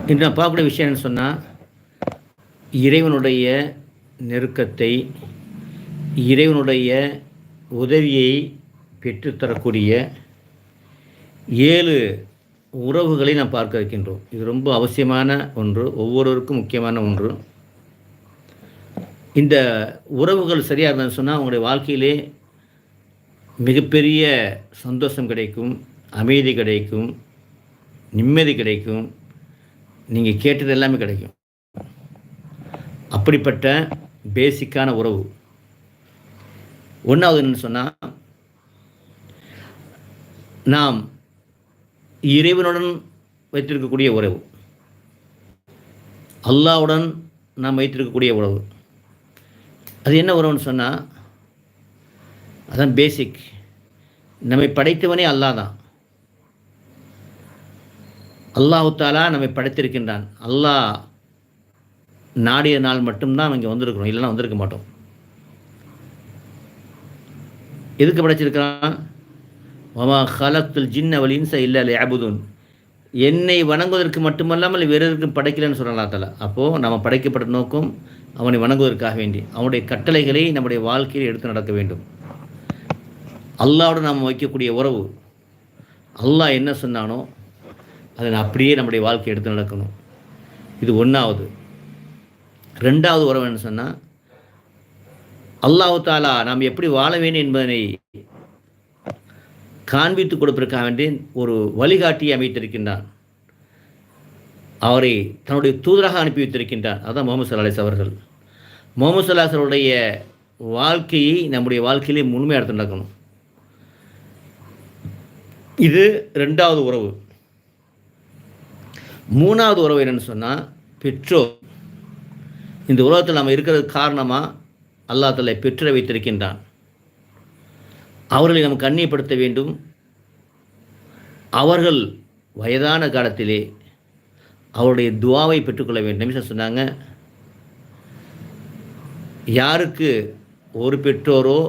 இன்று நான் பார்க்கக்கூடிய விஷயம் என்ன சொன்னால், இறைவனுடைய நெருக்கத்தை, இறைவனுடைய உதவியை பெற்றுத்தரக்கூடிய 7 உறவுகளை நாம் பார்க்க இருக்கின்றோம். இது ரொம்ப அவசியமான ஒன்று, ஒவ்வொருவருக்கும் முக்கியமான ஒன்று. இந்த உறவுகள் சரியாக இருந்ததுன்னு சொன்னால் அவங்களுடைய வாழ்க்கையிலே மிகப்பெரிய சந்தோஷம் கிடைக்கும், அமைதி கிடைக்கும், நிம்மதி கிடைக்கும், நீங்கள் கேட்டது எல்லாமே கிடைக்கும். அப்படிப்பட்ட பேசிக்கான உறவு. ஒன்றாவது என்னன்னு சொன்னால், நாம் இறைவனுடன் வைத்திருக்கக்கூடிய உறவு, அல்லாஹ்வுடன் நாம் வைத்திருக்கக்கூடிய உறவு. அது என்ன உறவுன்னு சொன்னால், அதான் பேசிக். நம்மை படைத்தவனே அல்லாஹ் தான். அல்லாஹு தாலா நம்மை படைத்திருக்கின்றான். அல்லாஹ் நாடிய நாள் மட்டும்தான் இங்கே வந்திருக்கிறோம், இல்லைன்னா வந்திருக்க மாட்டோம். எதுக்கு படைச்சிருக்கிறான்? வமா ஹலக்துல் ஜின்ன வல் இன்ஸ இல்லா லியஅ்புதூன். என்னை வணங்குவதற்கு மட்டுமல்லாமல் வேறு எதற்கும் படைக்கலன்னு சொல்லலாம் அல்லாஹ் தாலா. அப்போது நம்ம படைக்கப்பட்ட நோக்கம் அவனை வணங்குவதற்காக வேண்டி, அவனுடைய கட்டளைகளை நம்முடைய வாழ்க்கையில் எடுத்து நடக்க வேண்டும். அல்லாஹ்வோடு நாம் வைக்கக்கூடிய உறவு, அல்லாஹ் என்ன சொன்னானோ அதை அப்படியே நம்முடைய வாழ்க்கையை எடுத்து நடக்கணும். இது ஒன்றாவது. 2வது உறவு என்ன சொன்னால், அல்லாஹ் தாலா நாம் எப்படி வாழ வேண்டும் என்பதனை காண்பித்து கொடுப்பதற்காக வேண்டி ஒரு வழிகாட்டியை அமைத்திருக்கின்றான். அவரை தன்னுடைய தூதராக அனுப்பி வைத்திருக்கின்றான். அதுதான் முஹம்மது ஸல்லல்லாஹு அலைஹி அவர்கள். முஹம்மது ஸல்லல்லாஹு அலைஹி அவருடைய வாழ்க்கையை நம்முடைய வாழ்க்கையிலே முழுமையாக எடுத்து நடக்கணும். இது 2வது உறவு. 3வது உறவு என்னென்னு சொன்னால், பெற்றோர். இந்த உலகத்தில் நம்ம இருக்கிறதுக்கு காரணமாக அல்லாஹ் தஆலா பெற்றோரை வைத்திருக்கின்றான். அவர்களை நம்ம கண்ணியப்படுத்த வேண்டும். அவர்கள் வயதான காலத்திலே அவருடைய துஆவை பெற்றுக்கொள்ள வேண்டும். நபி ஸல்லல்லாஹு சொன்னாங்க, யாருக்கு ஒரு பெற்றோரோ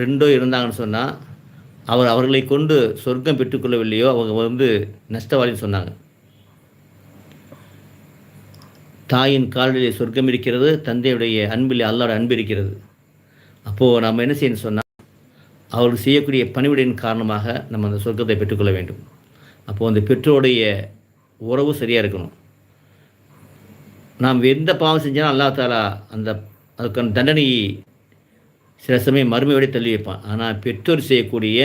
2 இருந்தாங்கன்னு சொன்னால் அவர்களை கொண்டு சொர்க்கம் பெற்றுக்கொள்ளவில்லையோ அவங்க நஷ்டவாளின்னு சொன்னாங்க. தாயின் காலிலே சொர்க்கம் இருக்கிறது, தந்தையுடைய அன்பிலே அல்லாஹ்வுடைய அன்பு இருக்கிறது. அப்போது நம்ம என்ன செய்யணும்னு சொன்னால், அவர்கள் செய்யக்கூடிய பணிவிடையின் காரணமாக நம்ம அந்த சொர்க்கத்தை பெற்றுக்கொள்ள வேண்டும். அப்போது அந்த பெற்றோருடைய உறவு சரியாக இருக்கணும். நாம் எந்த பாவம் செஞ்சாலும் அல்லாஹ் தாலா அதுக்கான தண்டனையை சில சமயம் மறுமையோட தள்ளி வைப்பான். ஆனால் பெற்றோர் செய்யக்கூடிய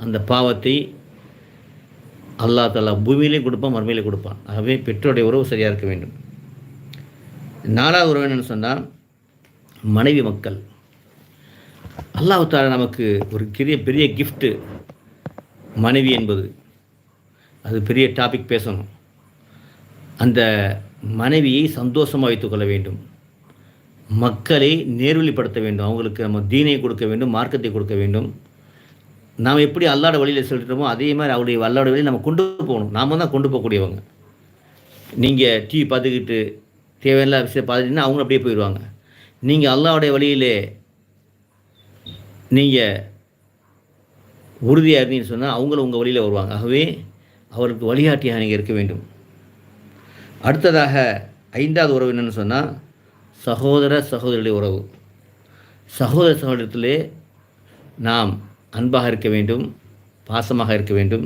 அந்த பாவத்தை அல்லாஹ் தாலா பூமியிலையும் கொடுப்பான், மறுமையிலே கொடுப்பான். ஆகவே பெற்றோருடைய உறவு சரியாக இருக்க வேண்டும். 4வது உறவு என்னென்னு சொன்னால், மனைவி மக்கள். அல்லாஹ் தாலா நமக்கு ஒரு பெரிய கிஃப்ட்டு மனைவி என்பது. அது பெரிய டாபிக் பேசணும். அந்த மனைவியை சந்தோஷமாக வைத்துக்கொள்ள வேண்டும். மக்களை நேர்வழிப்படுத்த வேண்டும். அவங்களுக்கு நம்ம தீனை கொடுக்க வேண்டும், மார்க்கத்தை கொடுக்க வேண்டும். நாம் எப்படி அல்லாஹ்வோட வழியில் சொல்லிட்டோமோ அதே மாதிரி அவருடைய அல்லாஹ்வோட வழியில் நம்ம கொண்டு போகணும். நாம் தான் கொண்டு போகக்கூடியவங்க. நீங்கள் டிவி பார்த்துக்கிட்டு தேவையில்லாத விஷயம் பார்த்துட்டிங்கன்னா அவங்களும் அப்படியே போயிடுவாங்க. நீங்கள் அல்லாஹ்வுடைய வழியிலே நீங்கள் உறுதியாக இருந்தீங்கன்னு சொன்னால் அவங்களும் உங்கள் வழியில் வருவாங்க. ஆகவே அவருக்கு வழிகாட்டியாக நீங்கள் இருக்க வேண்டும். அடுத்ததாக 5வது உறவு என்னென்னு சொன்னால், சகோதர சகோதரியுடைய உறவு. சகோதர சகோதரத்திலே நாம் அன்பாக இருக்க வேண்டும், பாசமாக இருக்க வேண்டும்.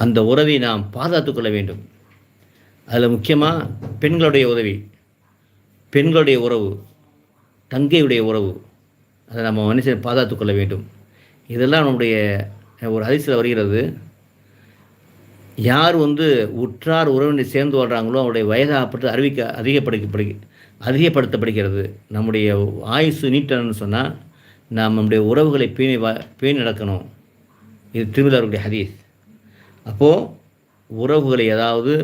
அந்த உறவை நாம் பாதுகாத்து கொள்ள வேண்டும். அதில் முக்கியமாக பெண்களுடைய உதவி, பெண்களுடைய உறவு, தங்கையுடைய உறவு, அதை நம்ம மனுஷன் பாதுகாத்து கொள்ள வேண்டும். இதெல்லாம் நம்முடைய ஒரு ஹதீஸில் வருகிறது. யார் உற்றார் உறவினர் சேர்ந்து வாழ்கிறாங்களோ அவருடைய வயதாகப்பட்டு அதிகப்படுத்தப்படுகிறது. நம்முடைய ஆயுசு நீட்டணும்னு சொன்னால் நாம் நம்முடைய உறவுகளை பேணி நடக்கணும். இது திருமதியுடைய ஹதீஸ். அப்போது உறவுகளை, அதாவது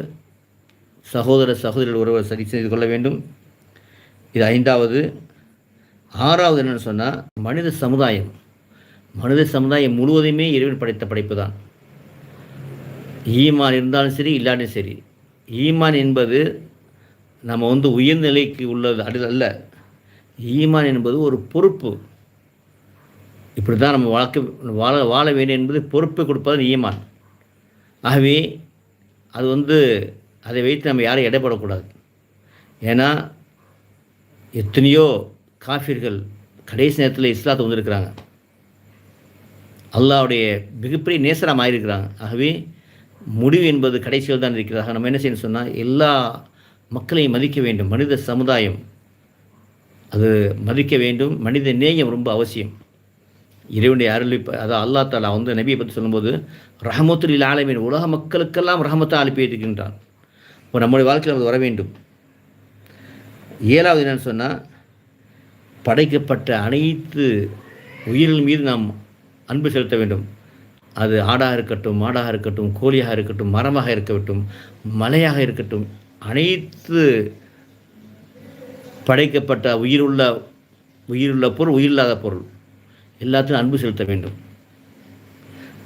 சகோதர சகோதரிகள் உறவை சரி செய்து கொள்ள வேண்டும். இது 5வது. 6வது என்னென்னு சொன்னால், மனித சமுதாயம் முழுவதுமே இறைவன் படைத்த படைப்பு தான். ஈமான் இருந்தாலும் சரி, இல்லாட்டியும் சரி. ஈமான் என்பது நம்ம உயர்ந்த நிலைக்கு உள்ளது அல்ல. ஈமான் என்பது ஒரு பொறுப்பு. இப்படி தான் நம்ம வாழ வேண்டும் என்பது பொறுப்பை கொடுப்பது ஈமான். ஆகவே அது அதை வைத்து நம்ம யாரும் எடைப்படக்கூடாது. ஏன்னா எத்தனையோ காஃபிர்கள் கடைசி நேரத்தில் இஸ்லாத்தை வந்திருக்கிறாங்க, அல்லாஹ்வுடைய மிகப்பெரிய நேசராக மாறியிருக்கிறாங்க. ஆகவே முடிவு என்பது கடைசியில் தான் இருக்கிறாங்க. நம்ம என்ன செய்யணும் சொன்னால், எல்லா மக்களையும் மதிக்க வேண்டும். மனித சமுதாயம் அது மதிக்க வேண்டும். மனித நேயம் ரொம்ப அவசியம். இறைவனுடைய அருள் அதாவது அல்லாஹ் தாலா வந்து நபியை பற்றி சொல்லும்போது ரஹமத்துல் ஆலமீன், உலக மக்களுக்கெல்லாம் ரஹமத்தை அனுப்பி இருக்கின்றான். இப்போ நம்முடைய வாழ்க்கையில் அது வர வேண்டும். 7வது என்னன்னு சொன்னால், படைக்கப்பட்ட அனைத்து உயிர்கள் மீது நாம் அன்பு செலுத்த வேண்டும். அது ஆடாக இருக்கட்டும், மாடாக இருக்கட்டும், கோழியாக இருக்கட்டும், மரமாக இருக்கட்டும், மலையாக இருக்கட்டும், அனைத்து படைக்கப்பட்ட உயிருள்ள பொருள், உயிரில்லாத பொருள் எல்லாத்தையும் அன்பு செலுத்த வேண்டும்.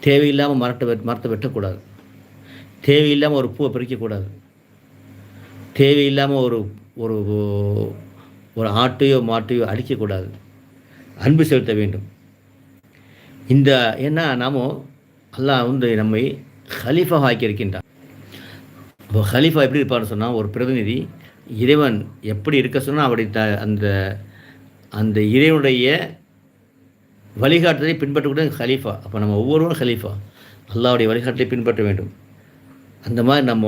தேவையில்லாமல் மரத்தை வெட்டக்கூடாது. தேவையில்லாமல் ஒரு பூவை பறிக்கக்கூடாது. தேவையில்லாமல் ஒரு ஒரு ஒரு ஆட்டையோ மாட்டையோ அடிக்கக்கூடாது. அன்பு செலுத்த வேண்டும். இந்த ஏன்னா நாம அல்லாஹ் வந்து நம்மை ஹலீஃபா ஆக்கியிருக்கின்றான். இப்போ ஹலீஃபா எப்படி இருப்பார்னு சொன்னால், ஒரு பிரதிநிதி இறைவன் எப்படி இருக்க சொன்னால் அப்படி அந்த அந்த இறைவனுடைய வழிகாட்டுதலை பின்பற்றக்கூடிய ஹலீஃபா. அப்போ நம்ம ஒவ்வொருவரும் ஹலீஃபா, அல்லாஹ்வுடைய வழிகாட்டலை பின்பற்ற வேண்டும். அந்த மாதிரி நம்ம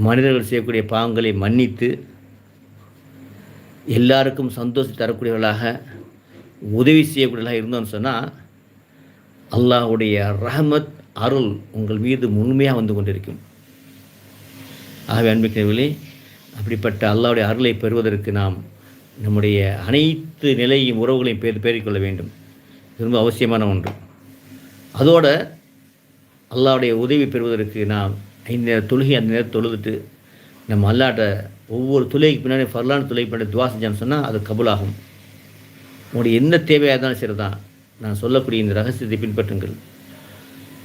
மனிதர்கள் செய்யக்கூடிய பாவங்களை மன்னித்து எல்லாருக்கும் சந்தோஷம் தரக்கூடியவர்களாக, உதவி செய்யக்கூடியவர்களாக இருந்தோம்னு சொன்னால், அல்லாஹ்வுடைய ரஹமத் அருள் உங்கள் மீது முழுமையாக வந்து கொண்டிருக்கும். ஆகவே அன்பிற்குரியவர்களே, அப்படிப்பட்ட அல்லாஹ்வுடைய அருளை பெறுவதற்கு நாம் நம்முடைய அனைத்து நிலையும் உறவுகளையும் பேரிக்கொள்ள வேண்டும். இது ரொம்ப அவசியமான ஒன்று. அதோட அல்லாஹ்வுடைய உதவி பெறுவதற்கு நாம் 5 நேர தொழுகை அந்த நேரம் தொழுதுட்டு நம்ம அல்லாட்ட ஒவ்வொரு தொழுகைக்கு பின்னாடி ஃபர்லான தொழுகைக்கு பின்னாடி துவா செஞ்சான்னு சொன்னால் அது கபூலாகும். உங்களுடைய என்ன தேவையாக இருந்தாலும் சரி தான், நான் சொல்லக்கூடிய இந்த ரகசியத்தை பின்பற்றுங்கள்.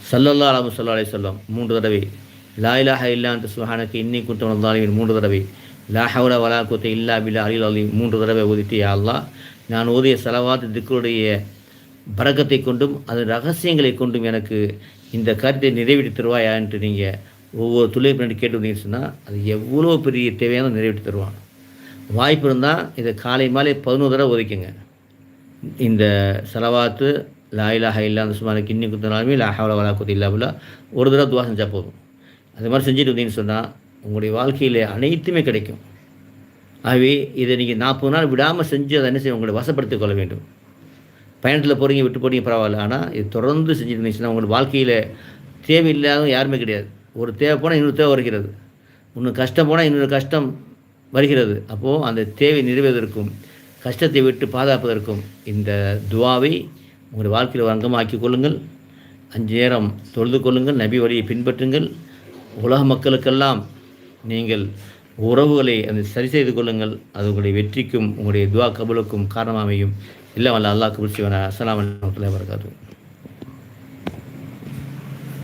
ஸல்லல்லாஹு அலைஹி வஸல்லம் 3 தடவை, லா இலாஹ இல்லா அன்த சுப்ஹானக இன்னி குன்து மினல் ஸாலிமீன் 3 தடவை, லா ஹவ்ல வலா குவத்த இல்லா பில்லாஹ் அலில் அலீம் 3 தடவை ஓதிட்டு, யா அல்லாஹ், நான் ஓதிய ஸலவாத் திக்ருடைய பரக்கத்தை கொண்டும் அது ரகசியங்களை கொண்டும் எனக்கு இந்த கருத்தை நிறைவேற்றி தருவாயா என்று நீங்கள் ஒவ்வொரு துளை பின்னாடி கேட்டு வந்தீங்கன்னு சொன்னால், அது எவ்வளோ பெரிய தேவையான நிறைவேற்றி தருவான். வாய்ப்பு இருந்தால் இதை காலை மாலை 11 தடவை ஒதுக்குங்க. இந்த ஸலவாத்து லா இலாஹ இல்லா அன்த சுப்ஹானக இன்னி குன்து மினல் ஸாலிமீன், லா ஹவ்ல வலா குவத்த இல்லா பில்லாஹ் ஒரு தடவை துவா செஞ்சால் போதும். அது மாதிரி செஞ்சுட்டு வந்தீங்கன்னு சொன்னால் உங்களுடைய வாழ்க்கையில் அனைத்துமே கிடைக்கும். ஆகவே இதை நீங்கள் 40 நாள் விடாமல் செஞ்சு அதை என்ன செய்ய உங்களை வசப்படுத்திக் கொள்ள வேண்டும். பயணத்தில் போகிறீங்க, விட்டு போகிறீங்க பரவாயில்ல, ஆனால் இது தொடர்ந்து செஞ்சுட்டு இருந்துச்சுன்னா உங்களோட வாழ்க்கையில் தேவையில்லாத யாருமே கிடையாது. ஒரு தேவை போனால் இன்னொரு தேவை வருகிறது, இன்னொரு கஷ்டம் போனால் இன்னொரு கஷ்டம் வருகிறது. அப்போது அந்த தேவை நிறைவேறுவதற்கும் கஷ்டத்தை விட்டு பாதுகாப்பதற்கும் இந்த துவாவை உங்களுடைய வாழ்க்கையில் ஒரு அங்கமாக்கி கொள்ளுங்கள். 5 நேரம் தொழுது கொள்ளுங்கள். நபி வழியை பின்பற்றுங்கள். உலக மக்களுக்கெல்லாம் நீங்கள் உறவுகளை அந்த சரி செய்து கொள்ளுங்கள். அது உங்களுடைய வெற்றிக்கும் உங்களுடைய துவா கபூலுக்கும் காரணமாமையும். எல்லாம் வல்ல அல்லாஹ் கபூல் செய்வானாக. அஸ்ஸலாமு அலைக்கும் வரஹ்மத்துல்லாஹி வபரகாத்துஹு.